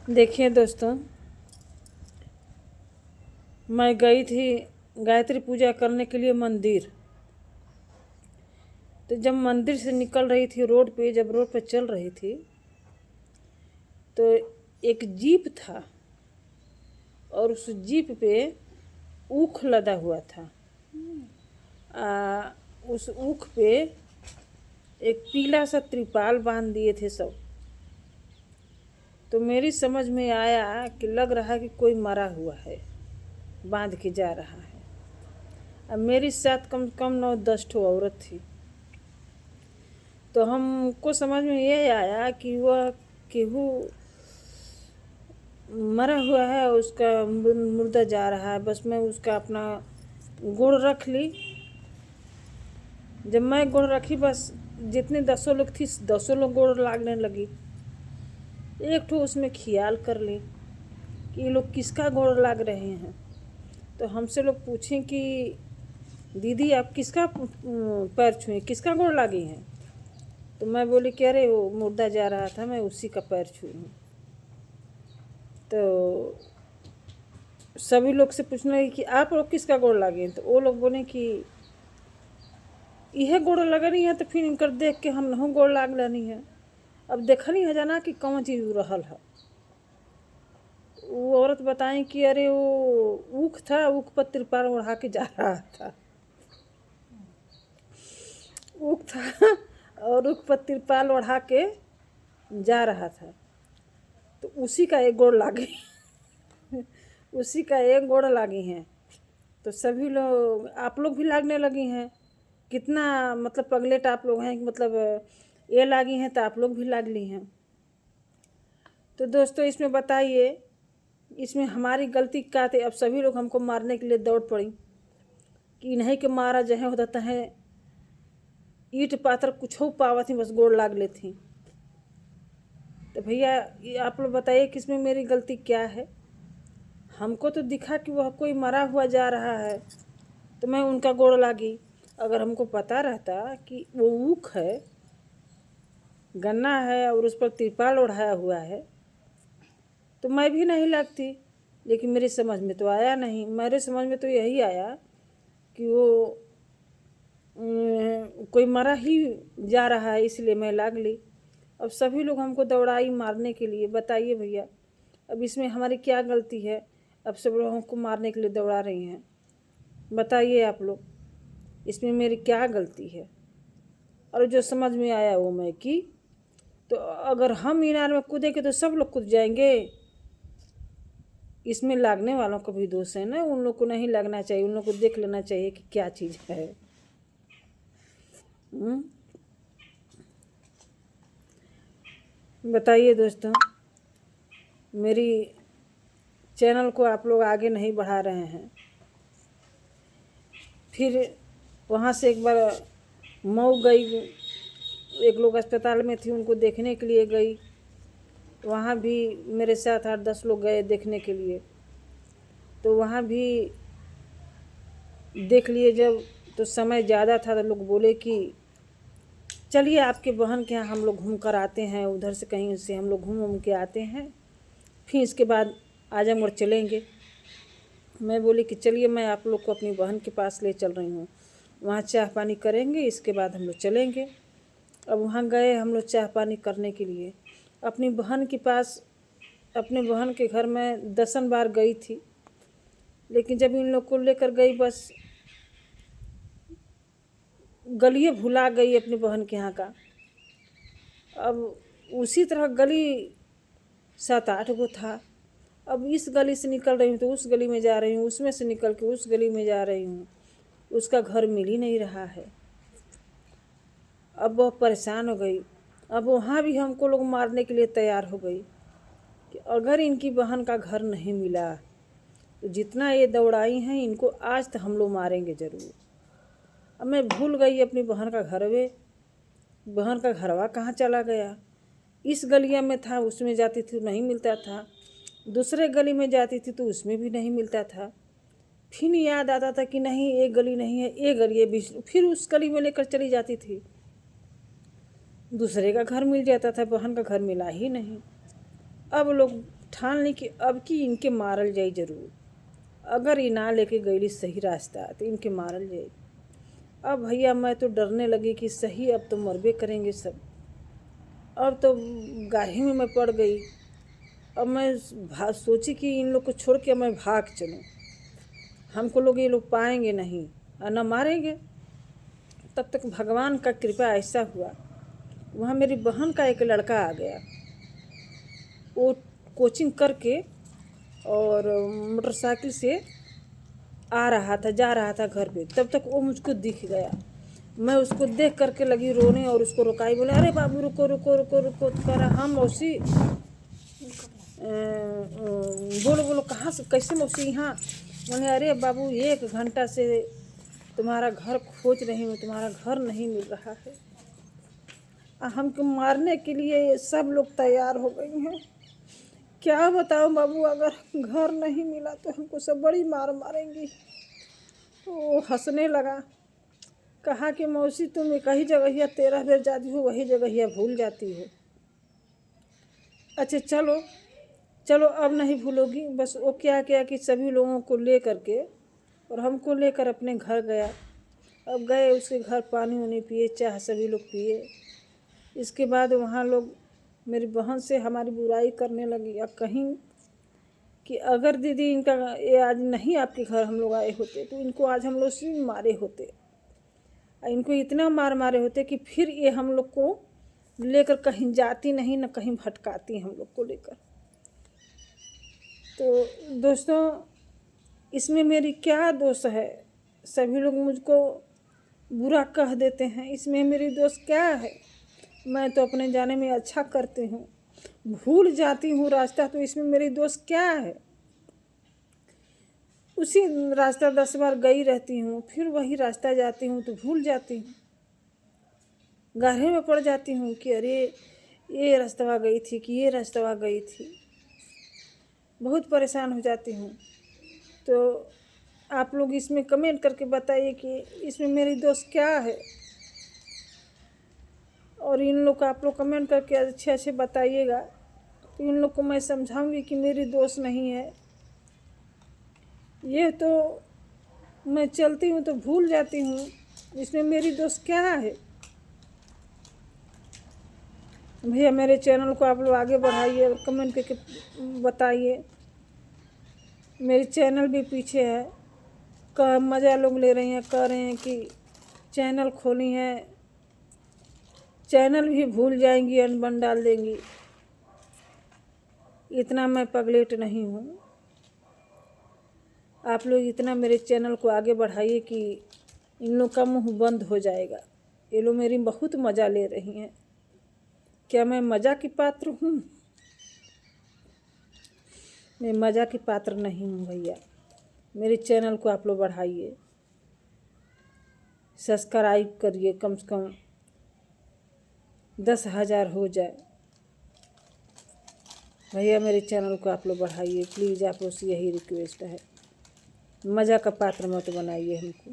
देखिए दोस्तों, मैं गई थी गायत्री पूजा करने के लिए मंदिर। तो जब मंदिर से निकल रही थी जब रोड पे चल रही थी तो एक जीप था और उस जीप पे ऊख लदा हुआ था। उस ऊख पे एक पीला सा त्रिपाल बांध दिए थे सब। तो मेरी समझ में आया कि लग रहा है कि कोई मरा हुआ है, बांध के जा रहा है। अब मेरी साथ कम से कम 9-10 ठो औरत थी। तो हमको समझ में ये आया कि वह केहू मरा हुआ है, उसका मुर्दा जा रहा है। बस मैं उसका अपना गुड़ रख ली। जब मैं गुड़ रखी, बस जितने 10 लोग थी 10 लोग गुड़ लागने लगी। एक ठो उसमें ख्याल कर ली कि ये लोग किसका गुड़ लाग रहे हैं। तो हमसे लोग पूछें कि दीदी आप किसका पैर छुए, किसका गुड़ लागी हैं। तो मैं बोली कि अरे वो मुर्दा जा रहा था, मैं उसी का पैर छुई हूँ। तो सभी लोग से पूछने लगी कि आप लोग किसका गोड़ लागे। तो वो लोग बोले कि यह गोड़ लगनी है। तो फिर इनकर देख के हम नहीं गोड़ लाग लेनी है। अब देखनी है जाना कि कौन चीज़ रहल है। वो औरत बताई कि अरे वो ऊख था, ऊख पर तिरपाल ओढ़ा के जा रहा था। ऊख था और ऊख पर तिरपाल ओढ़ा के जा रहा था। तो उसी का एक गोड़ लागे उसी का एक गोड़ लागी हैं। तो सभी लोग, आप लोग भी लागने लगी हैं। कितना मतलब पगलेट आप लोग हैं कि मतलब ये लागी हैं तो आप लोग भी लाग ली हैं। तो दोस्तों इसमें बताइए, इसमें हमारी गलती क्या थी। अब सभी लोग हमको मारने के लिए दौड़ पड़ी कि इन्हीं के मारा जहे होता है, ईट पाथर कुछ हो पावा थी, बस गोड़ लाग ले थी। तो भैया ये आप लोग बताइए कि इसमें मेरी गलती क्या है। हमको तो दिखा कि वह कोई मरा हुआ जा रहा है तो मैं उनका गोड़ लागी। अगर हमको पता रहता कि वो ऊख है, गन्ना है और उस पर तिरपाल ओढ़ाया हुआ है तो मैं भी नहीं लगती। लेकिन मेरी समझ में तो आया नहीं। मेरे समझ में तो यही आया कि वो कोई मरा ही जा रहा है, इसलिए मैं लाग ली। अब सभी लोग हमको दौड़ाई मारने के लिए। बताइए भैया अब इसमें हमारी क्या गलती है। अब सब लोग हमको मारने के लिए दौड़ा रही हैं। बताइए आप लोग इसमें मेरी क्या गलती है। और जो समझ में आया वो मैं की। तो अगर हम मीनार में कूदेंगे तो सब लोग कूद जाएंगे। इसमें लागने वालों का भी दोष है ना। उन लोग को नहीं लगना चाहिए, उन लोग को देख लेना चाहिए कि क्या चीज़ है। बताइए दोस्तों, मेरी चैनल को आप लोग आगे नहीं बढ़ा रहे हैं। फिर वहाँ से एक बार मऊ गई, एक लोग अस्पताल में थी, उनको देखने के लिए गई। वहाँ भी मेरे साथ 8-10 लोग गए देखने के लिए। तो वहाँ भी देख लिए जब, तो समय ज़्यादा था तो लोग बोले कि चलिए आपके बहन के यहाँ हम लोग घूम कर आते हैं, उधर से कहीं से हम लोग घूम के आते हैं, फिर इसके बाद आजमगढ़ चलेंगे। मैं बोली कि चलिए मैं आप लोग को अपनी बहन के पास ले चल रही हूँ, वहाँ चाय पानी करेंगे, इसके बाद हम लोग चलेंगे। अब वहाँ गए हम लोग चाय पानी करने के लिए अपनी बहन के पास। अपने बहन के घर में 10 बार गई थी, लेकिन जब इन लोग को लेकर गई बस गलिए भुला गई अपनी बहन के यहाँ का। अब उसी तरह गली 7-8 गो था। अब इस गली से निकल रही हूँ तो उस गली में जा रही हूँ, उसमें से निकल के उस गली में जा रही हूँ, उसका घर मिल ही नहीं रहा है। अब वह परेशान हो गई। अब वहाँ भी हमको लोग मारने के लिए तैयार हो गई कि अगर इनकी बहन का घर नहीं मिला तो जितना ये दौड़ाई हैं इनको आज तो हम लोग मारेंगे ज़रूर। अब मैं भूल गई अपनी बहन का घर वे, बहन का घरवा कहाँ चला गया। इस गलिया में था, उसमें जाती थी नहीं मिलता था, दूसरे गली में जाती थी तो उसमें भी नहीं मिलता था। फिर याद आता था कि नहीं एक गली नहीं है, एक गली है बीच, फिर उस गली में लेकर चली जाती थी। दूसरे का घर मिल जाता था, बहन का घर मिला ही नहीं। अब लोग ठान ली कि अब की इनके मारल जाई जरूर। अगर ये ना लेके गईली सही रास्ता तो इनके मारल जाए। अब भैया मैं तो डरने लगी कि सही अब तो मरबे करेंगे सब। अब तो गाही में मैं पड़ गई। अब मैं सोची कि इन लोग को छोड़ के मैं भाग चलूँ, हमको लोग ये लोग पाएंगे नहीं और न मारेंगे। तब तक भगवान का कृपा ऐसा हुआ, वहाँ मेरी बहन का एक लड़का आ गया। वो कोचिंग करके और मोटरसाइकिल से आ रहा था, जा रहा था घर पे। तब तक वो मुझको दिख गया। मैं उसको देख करके लगी रोने और उसको रुकाई, बोले अरे बाबू रुको रुको रुको रुको। तो कह रहा हाँ मौसी, बोलो बोलो कहाँ से, कैसे मौसी यहाँ। मैंने अरे बाबू 1 घंटा से तुम्हारा घर खोज रही हूँ, तुम्हारा घर नहीं मिल रहा है। हमको मारने के लिए सब लोग तैयार हो गई हैं। क्या बताऊँ बाबू, अगर घर नहीं मिला तो हमको सब बड़ी मार मारेंगी। वो हंसने लगा, कहा कि मौसी तुम एक ही जगह 13 बेर जाती हो, वही जगह भूल जाती हो। अच्छा चलो चलो अब नहीं भूलोगी। बस वो क्या किया कि सभी लोगों को ले करके और हमको लेकर अपने घर गया। अब गए उसके घर, पानी वानी पिए, चाय सभी लोग पिए। इसके बाद वहाँ लोग मेरी बहन से हमारी बुराई करने लगी। अब कहीं कि अगर दीदी इनका ये आज नहीं आपके घर हम लोग आए होते तो इनको आज हम लोग सिर्फ मारे होते। इनको इतना मार मारे होते कि फिर ये हम लोग को लेकर कहीं जाती नहीं, न कहीं भटकाती हम लोग को लेकर। तो दोस्तों इसमें मेरी क्या दोष है? सभी लोग मुझको बुरा कह देते हैं, इसमें मेरी दोष क्या है? मैं तो अपने जाने में अच्छा करती हूँ, भूल जाती हूँ रास्ता, तो इसमें मेरी दोष क्या है? उसी रास्ता 10 बार गई रहती हूँ, फिर वही रास्ता जाती हूँ तो भूल जाती हूँ, गाढ़े में पड़ जाती हूँ कि अरे ये रास्ता गई थी कि ये रास्ता गई थी। बहुत परेशान हो जाती हूँ। तो आप लोग इसमें कमेंट करके बताइए कि इसमें मेरी दोष क्या है। और इन लोग को आप लोग कमेंट करके अच्छे अच्छे बताइएगा, तो इन लोग को मैं समझाऊंगी कि मेरी दोष नहीं है। ये तो मैं चलती हूँ तो भूल जाती हूँ, इसमें मेरी दोष क्या है? भैया मेरे चैनल को आप लोग आगे बढ़ाइए और कमेंट करके बताइए। मेरी चैनल भी पीछे है, का मज़ा लोग ले रही हैं, कह रहे हैं कि चैनल खोली है, चैनल भी भूल जाएंगी, अनबन डाल देंगी। इतना मैं पगलेट नहीं हूँ। आप लोग इतना मेरे चैनल को आगे बढ़ाइए कि इन लोग का मुंह बंद हो जाएगा। ये लोग मेरी बहुत मज़ा ले रही हैं। क्या मैं मज़ा की पात्र हूँ? मैं मज़ा की पात्र नहीं हूँ भैया। मेरे चैनल को आप लोग बढ़ाइए, सब्सक्राइब करिए, कम से कम 10,000 हो जाए। भैया मेरे चैनल को आप लोग बढ़ाइए प्लीज़, आप लोग से यही रिक्वेस्ट है। मज़ा का पात्र मत बनाइए हमको।